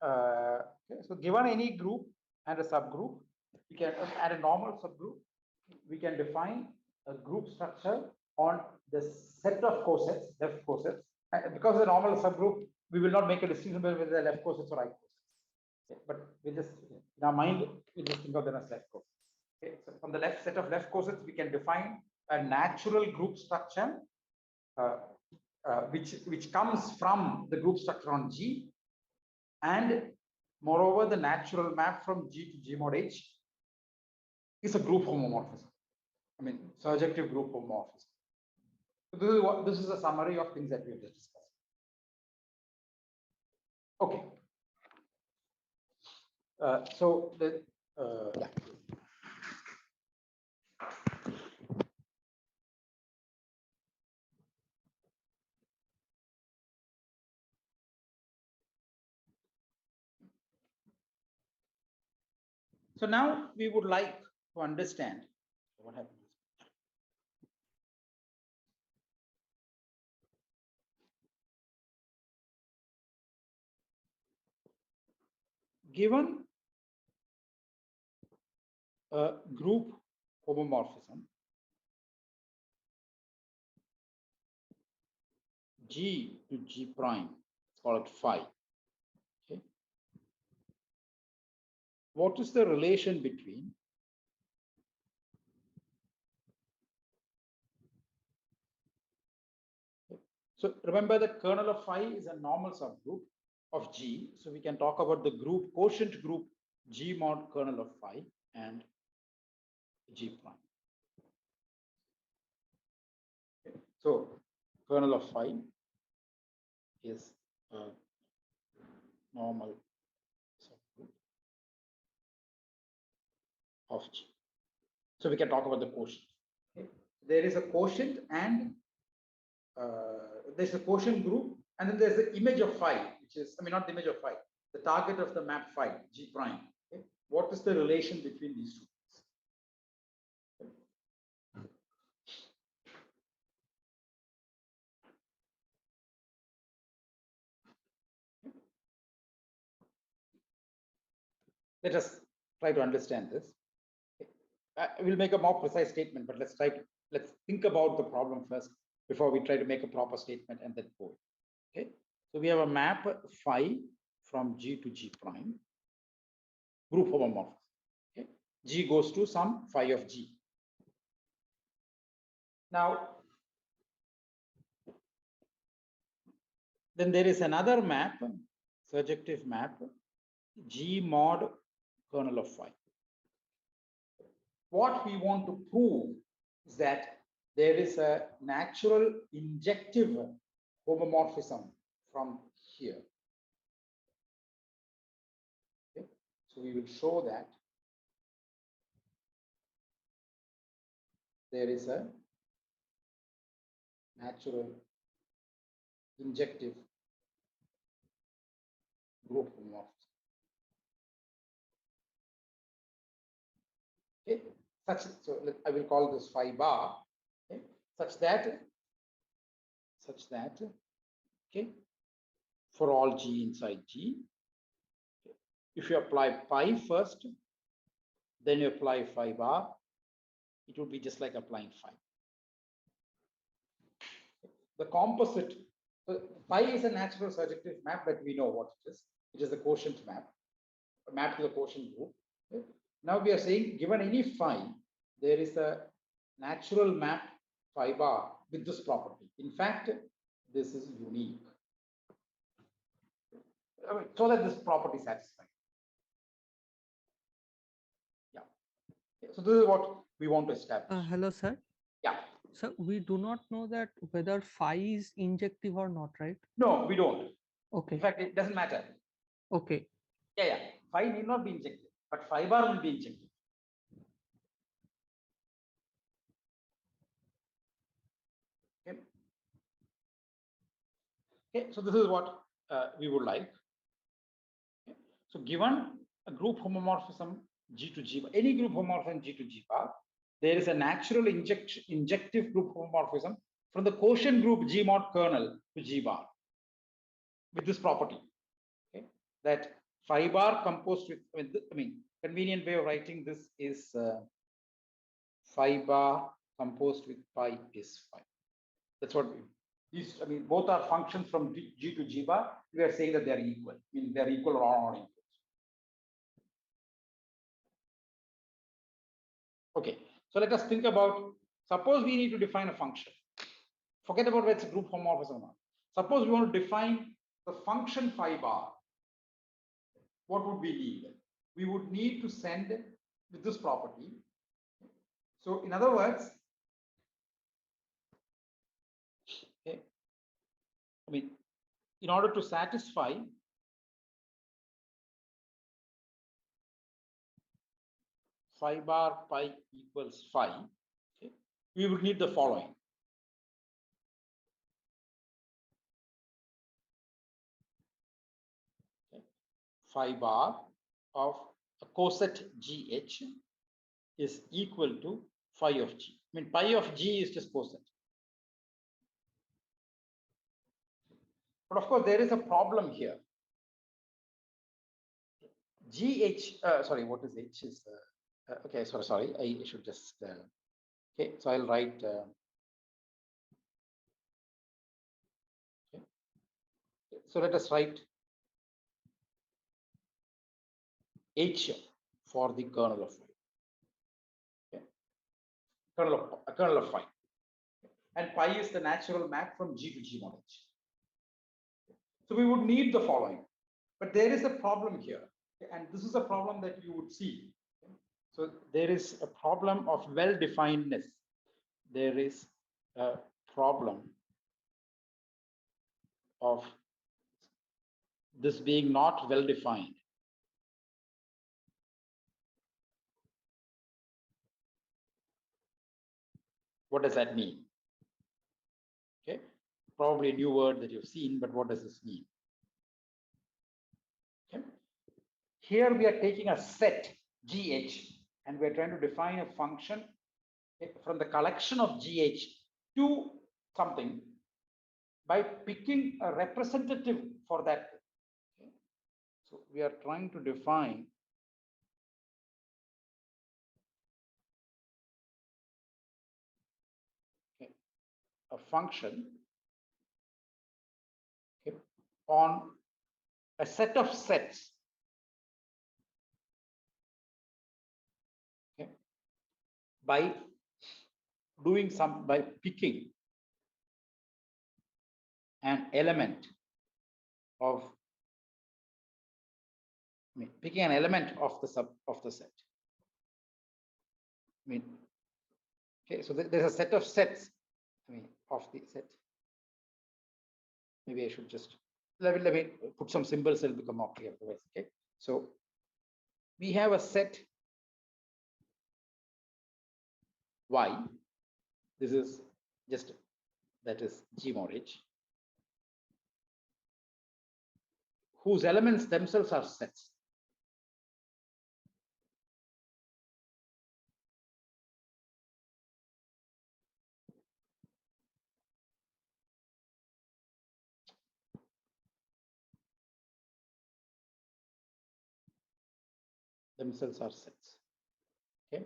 okay, so given any group and a subgroup, we can add a normal subgroup, we can define a group structure on the set of cosets, left cosets. And because the normal subgroup, we will not make a distinction between whether they're left cosets or right cosets. Okay, but we just in our mind, we just think of them as left cosets. Okay, so from the left set of left cosets, we can define a natural group structure which comes from the group structure on G, and moreover, the natural map from G to G mod H is a group homomorphism. I mean, surjective group homomorphism. So this is a summary of things that we have just discussed. Okay. So the yeah. So now we would like to understand what happened. Given a group homomorphism G to G prime, let's call it phi. Okay. What is the relation between so remember the kernel of phi is a normal subgroup of G. So we can talk about the group quotient group G mod kernel of phi and G prime. Okay. So kernel of phi is a normal subgroup of G. So we can talk about the quotient. Okay. There is a quotient and there's a quotient group, and then there's the image of phi, which is, I mean, not the image of phi, the target of the map phi, G prime. Okay. What is the relation between these two things? Okay. Let us try to understand this. Okay. I will make a more precise statement, but let's think about the problem first before we try to make a proper statement and then go. Okay. So we have a map phi from G to G prime, group homomorphism. Okay. G goes to some phi of G. Now, then there is another map, surjective map, G mod kernel of phi. What we want to prove is that there is a natural injective homomorphism from here. Okay. So we will show that there is a natural injective group homomorphism. I will call this phi bar, okay, such that okay, for all G inside G, if you apply pi first, then you apply phi bar, it would be just like applying phi. The composite, pi is a natural surjective map that we know what it is. It is the quotient map, a map to the quotient group. Okay. Now we are saying, given any phi, there is a natural map phi bar with this property. In fact, this is unique. So that this property is satisfied. Yeah. So this is what we want to establish. Hello, sir. Yeah. So we do not know that whether phi is injective or not, right? No, we don't. Okay. In fact, it doesn't matter. Okay. Yeah. Phi need not be injected, but phi bar will be injected. Okay. Okay. So this is what we would like. Okay. So given a group homomorphism G to G bar, any group homomorphism G to G bar, there is a natural injective group homomorphism from the quotient group G mod kernel to G bar with this property. Okay. That phi bar composed with, convenient way of writing this is phi bar composed with pi is phi. That's what these, both are functions from G to G bar. We are saying that they are equal. They are equal or not equal. Okay, so let us think about, suppose we need to define a function. Forget about whether it's a group homomorphism or not. Suppose we want to define the function phi bar. What would we need? We would need to send with this property. So in other words, okay, in order to satisfy phi bar pi equals phi, okay, we would need the following. Okay. Phi bar of a coset GH is equal to phi of G. Pi of G is just coset. But of course, there is a problem here. GH, sorry, what is H? Is okay, sorry, I should just, okay, so I'll write, okay. So let us write H for the kernel of phi. Okay. Kernel of phi. And pi is the natural map from G to G mod H. So we would need the following, but there is a problem here, and this is a problem that you would see. So there is a problem of well-definedness. There is a problem of this being not well-defined. What does that mean? Okay, probably a new word that you've seen, but what does this mean? Okay, here we are taking a set GH and we're trying to define a function from the collection of GH to something by picking a representative for that. Okay. So we are trying to define a function, okay, on a set of sets, okay, by picking an element of picking an element of the set. Okay, so there's a set of sets, of the set. Maybe I should just let me put some symbols, it'll become more clear. Okay, so we have a set Y. This is just, that is G mod H, whose elements themselves are sets. themselves are sets. Okay,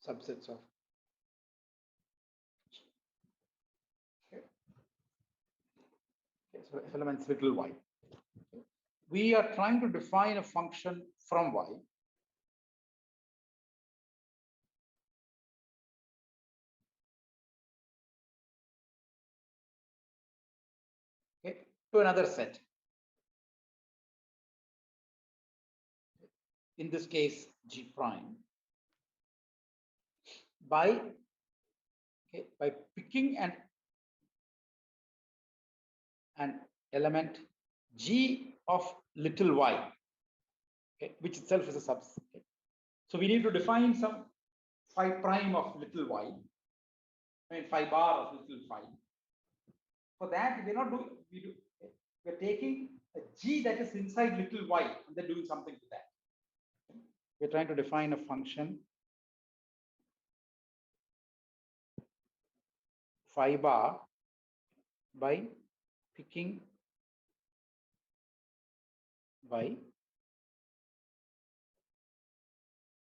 subsets of G. Okay. Okay, so f elements little y. Okay. We are trying to define a function from y. Okay, to another set. In this case, G prime, by picking an element G of little y, okay, which itself is a subset. Okay. So we need to define some phi prime of little y, phi bar of little phi. For that, we're not doing, we're taking a G that is inside little y and then doing something to that. We're trying to define a function phi bar by picking by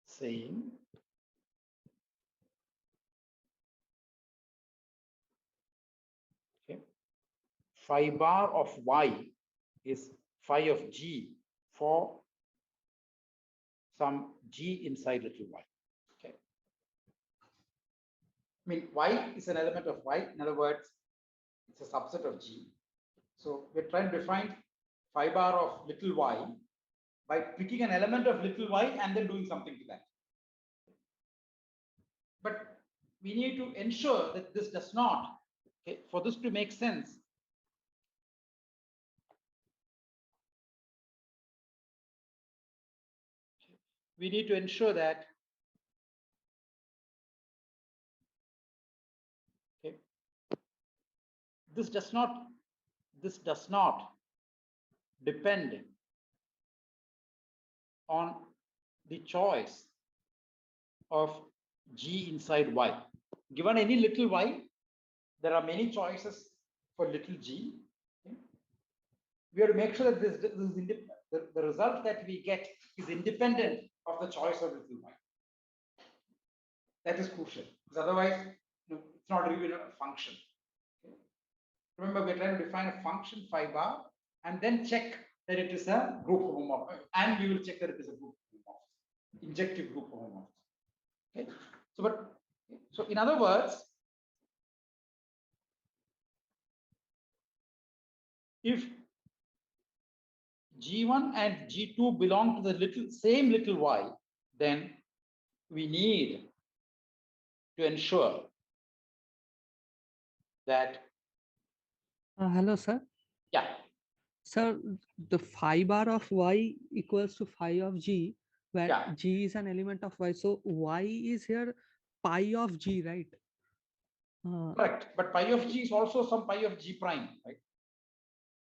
saying okay, phi bar of y is phi of G for some G inside little y. Okay. I mean, y is an element of y. In other words, it's a subset of G. So we're trying to define phi bar of little y by picking an element of little y and then doing something to that. But we need to ensure that this does not, okay, for this to make sense, we need to ensure that okay, this does not depend on the choice of G inside y. Given any little y, there are many choices for little g. Okay. We have to make sure that the result that we get is independent of the choice of little y. That is crucial, because otherwise, it's not really a function. Okay. Remember, we're trying to define a function phi bar and then check that it is a group homomorphism, and we will check that it is a group homomorphism, injective group homomorphism. Okay. So in other words, if G1 and G2 belong to the same little y, then we need to ensure that Hello, sir. yeah, Sir, the phi bar of y equals to phi of G, where yeah, G is an element of y. So y is here pi of G, right? correct. But pi of G is also some pi of G prime, right?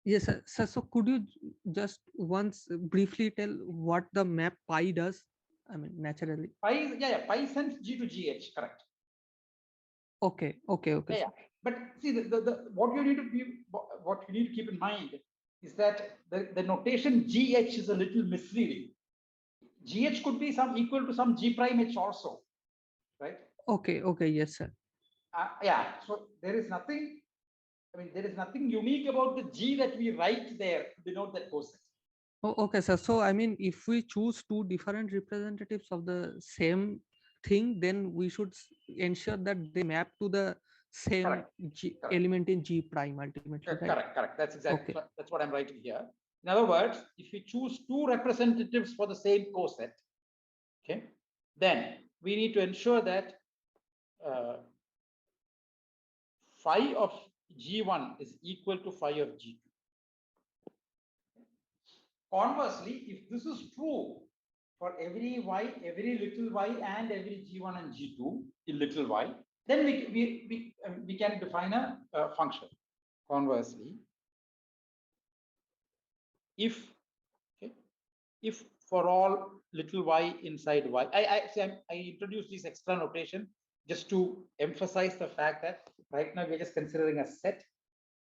Yes, sir. Sir, so could you just once briefly tell what the map pi does? I mean, naturally. Pi is, yeah, pi sends G to GH, correct. Okay, okay, okay. Yeah. But see, what you need to keep in mind is that the notation GH is a little misleading. GH could be some equal to some G prime H also, right? Okay, okay, yes, sir. Yeah. So there is nothing. I mean, there is nothing unique about the G that we write there to denote that coset. Oh, okay, sir. So, I mean, if we choose two different representatives of the same thing, then we should ensure that they map to the same Correct. Correct. element in G prime ultimately, right? Correct. That's exactly Okay. that's what I'm writing here. In other words, if we choose two representatives for the same coset, okay, then we need to ensure that phi of G1 is equal to phi of G2. Conversely, if this is true for every y, every little y, and every G1 and G2 in little y, then we can define a function. Conversely, if for all little y inside y, I introduced this extra notation just to emphasize the fact that right now we're just considering a set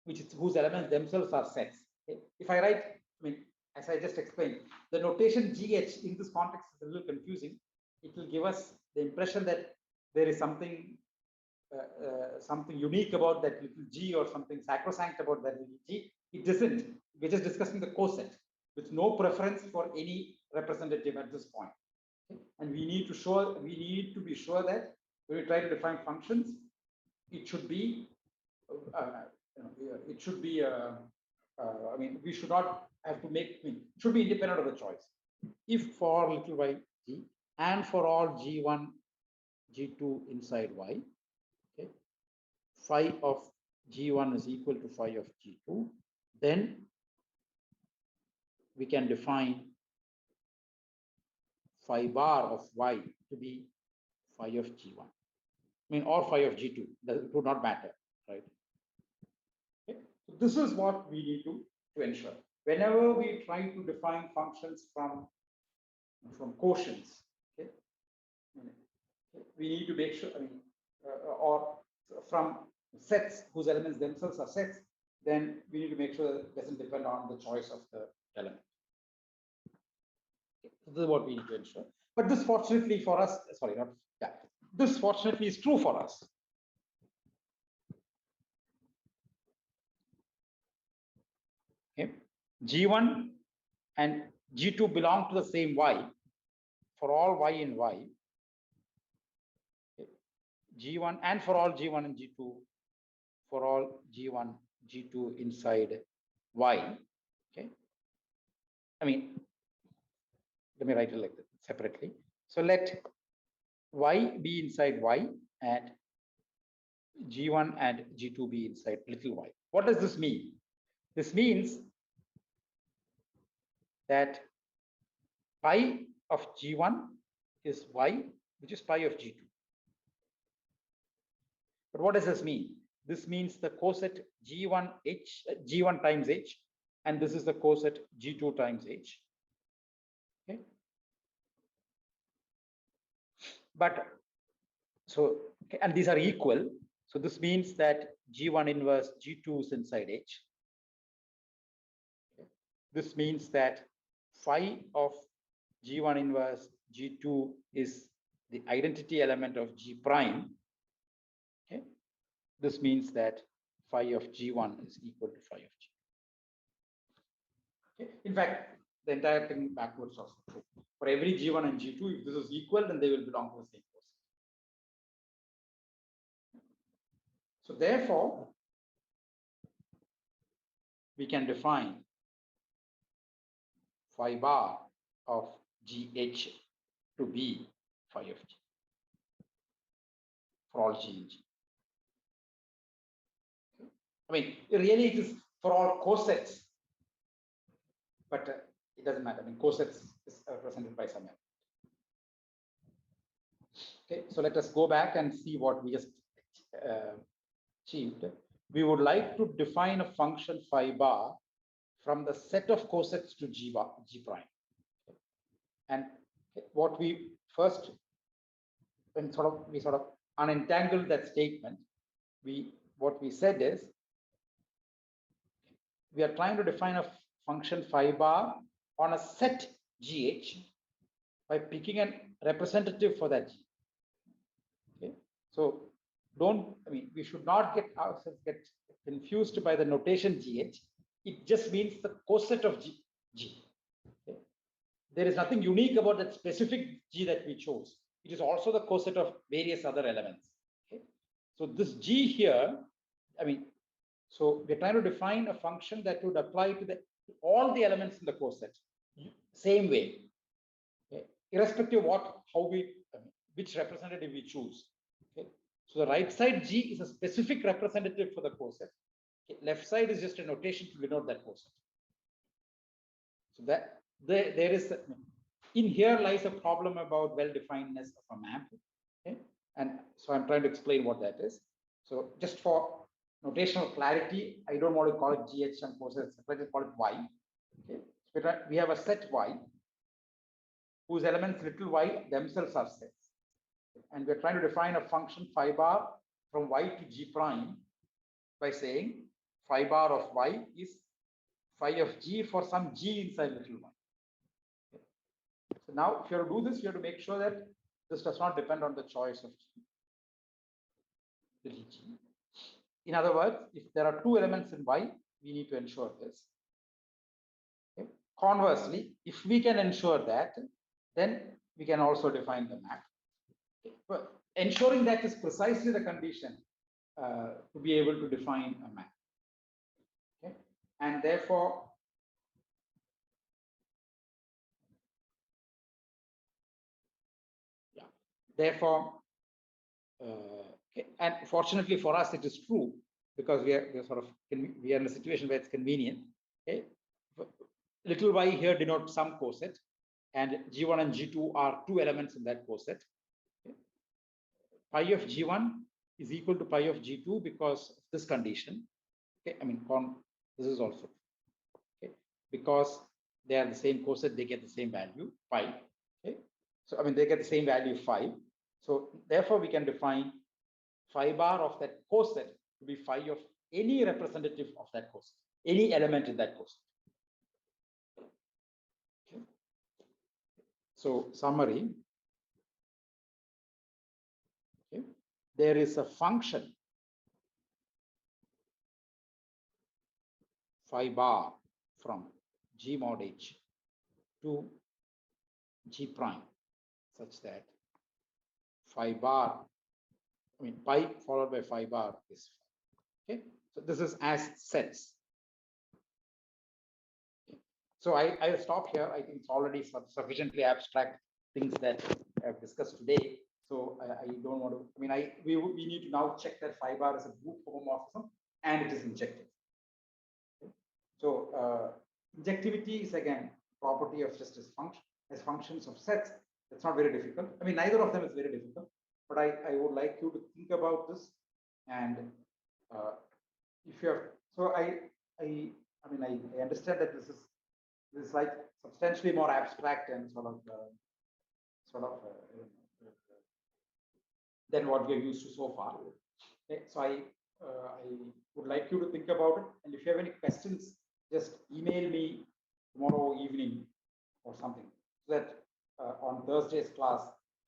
whose elements themselves are sets. Okay? If I write, I mean, as I just explained, the notation GH in this context is a little confusing. It will give us the impression that there is something something unique about that little g or something sacrosanct about that little g. It doesn't. We're just discussing the coset with no preference for any representative at this point. Okay? And we need to be sure that when we try to define functions, it should be, it should be, I mean, we should not have to make, it should be independent of the choice. If for little y g and for all g1, g2 inside y, okay, phi of g1 is equal to phi of g2, then we can define phi bar of y to be phi of g1. I mean, or phi of g2. It would not matter, right? Okay. So this is what we need to ensure. Whenever we try to define functions from quotients, okay, we need to make sure, I mean, or from sets whose elements themselves are sets, then we need to make sure that it doesn't depend on the choice of the element. Okay. So this is what we need to ensure. But this fortunately for us, sorry, not, yeah, this fortunately is true for us. Okay. G1 and G2 belong to the same Y for all Y in Y. Okay. G1 and for all G1 and G2 for all G1, G2 inside Y. Okay. I mean, let me write it like that separately. So let Y be inside Y and G1 and G2 be inside little y. What does this mean? This means that pi of G1 is Y, which is pi of G2. But what does this mean? This means the coset G1 H, G1 times H, and this is the coset G2 times H. Okay. But so, okay, and these are equal. So this means that G1 inverse G2 is inside H. Okay. This means that phi of G1 inverse G2 is the identity element of G prime. Okay. This means that phi of G1 is equal to phi of G. Okay. In fact, the entire thing backwards also true. For every G1 and G2, if this is equal, then they will belong to the same coset. So therefore, we can define phi bar of GH to be phi of G for all G and G. I mean, really it is for all cosets, but it doesn't matter. I mean, cosets is represented by some element. Okay, so let us go back and see what we just achieved. We would like to define a function phi bar from the set of cosets to G prime. Okay. And what we first, when we sort of unentangled that statement, what we said is we are trying to define a function phi bar on a set GH by picking a representative for that G. Okay, so we should not get ourselves confused by the notation GH. It just means the coset of G. Okay. There is nothing unique about that specific G that we chose. It is also the coset of various other elements. Okay. So this G here, so we're trying to define a function that would apply to all the elements in the coset, same way, okay, irrespective of which representative we choose. Okay. So the right side G is a specific representative for the coset. Okay. Left side is just a notation to denote that coset. So that there is in here lies a problem about well-definedness of a map. Okay. And so I'm trying to explain what that is. So just for notational clarity, I don't want to call it GH and cosets. Let's just call it Y. Okay. So we have a set Y whose elements little y themselves are sets. And we're trying to define a function phi bar from Y to G prime by saying phi bar of Y is phi of g for some g inside little y. Okay. So now, if you have to do this, you have to make sure that this does not depend on the choice of g, little g. In other words, if there are two elements in y, we need to ensure this. Okay. Conversely, if we can ensure that, then we can also define the map. Okay. But ensuring that is precisely the condition to be able to define a map. Okay. And therefore, therefore, okay. And fortunately for us, it is true because we are in a situation where it's convenient. Okay. Little y here denotes some coset, and G1 and G2 are two elements in that coset. Okay. Pi of G1 is equal to pi of G2 because of this condition. Okay, I mean, this is also okay because they are the same coset, they get the same value pi. Okay, so I mean they get the same value 5. So therefore, we can define phi bar of that coset to be phi of any representative of that coset, any element in that coset. Okay. So summary. Okay. There is a function phi bar from G mod H to G prime such that phi bar, I mean pi followed by phi bar is okay. So this is as sets. Okay. So I'll stop here. I think it's already sufficiently abstract things that I've discussed today. So I don't want to. I mean, we need to now check that phi bar is a group homomorphism and it is injective. Okay. So injectivity is again property of just as functions of sets. It's not very difficult. I mean, neither of them is very difficult. But I would like you to think about this, and if you have, so I mean I understand that this is like substantially more abstract and sort of than what we are used to so far. Okay, so I would like you to think about it, and if you have any questions, just email me tomorrow evening or something, so that on Thursday's class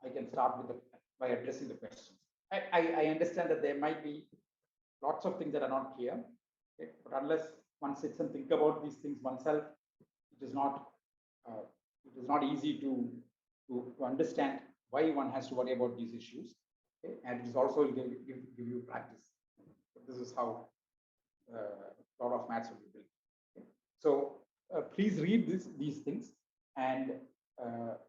I can start with by addressing the questions. I understand that there might be lots of things that are not clear, okay? But unless one sits and think about these things oneself, it is not easy to understand why one has to worry about these issues, okay? And it is also give you practice. This is how a lot of maths will be built. Okay? So please read these things, and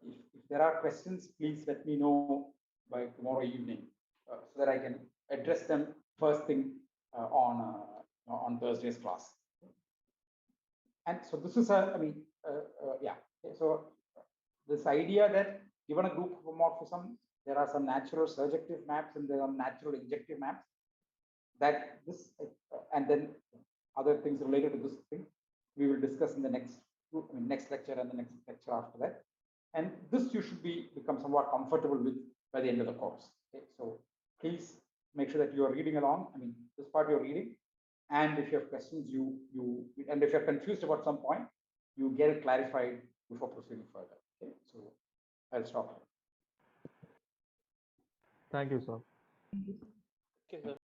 if there are questions, please let me know by tomorrow evening so that I can address them first thing on Thursday's class. And so this is yeah. Okay, so this idea that given a group homomorphism, there are some natural surjective maps and there are natural injective maps. That this and then other things related to this thing we will discuss in the next lecture and the next lecture after that. And this you should become somewhat comfortable with by the end of the course. Okay, so please make sure that you are reading along. I mean, this part you're reading, and if you have questions, and if you're confused about some point, you get it clarified before proceeding further. Okay, so I'll stop here. Thank you, sir. Okay, sir.